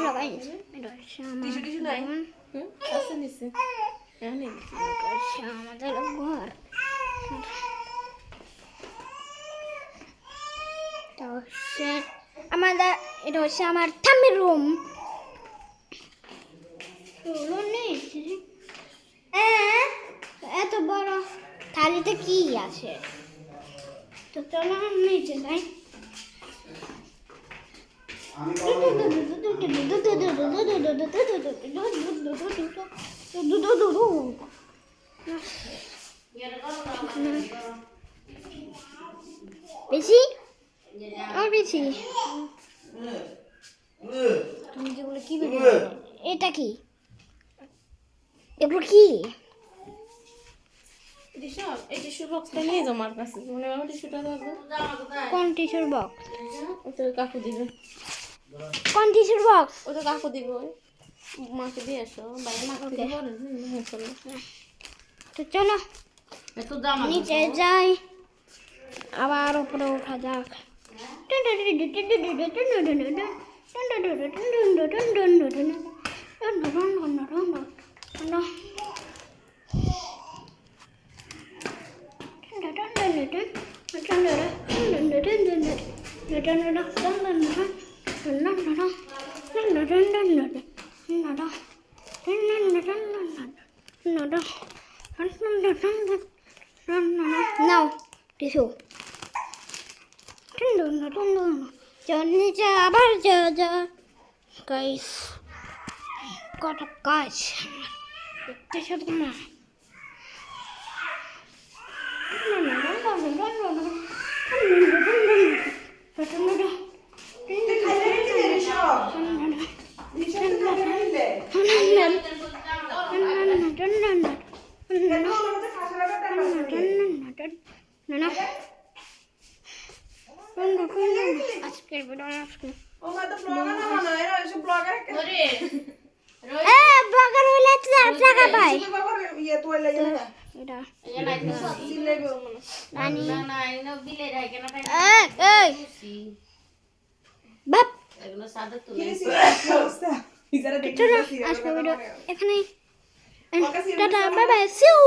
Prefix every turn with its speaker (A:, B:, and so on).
A: Hello guys, এটা হচ্ছে আমাদের ঘর। এটা হচ্ছে আমার ঠাম্মির রুম। এত বড় থালিতে কি আছে? তো চলো নিচে যাই। বেশি আর বেশি তুমি যেগুলো কি এটা কি? এগুলো কি?
B: এই টিস্যুর বক্সটা নিয়ে যাও আমার কাছে। মনে হয় টিস্যুটা দেবো।
A: কোন টিস্যুর বক্স?
B: ওই তো কাকু দিবে।
A: কোন টিস্যুর বক্স?
B: ওই তো কাকু দিবে। মাকে দিয়ে আসো। বাইরে মাকে দিব।
A: তো চলো নিচে যাই, আবার উপরে ওঠা যাক। নাও টিস্যু। নিচে আবার যা গাইস, কটা কাজ দেখতে শুধু না। আজকের ভিডিও ব্লগার হইলে টাকা পাই। এখানে tata, bye bye, see you.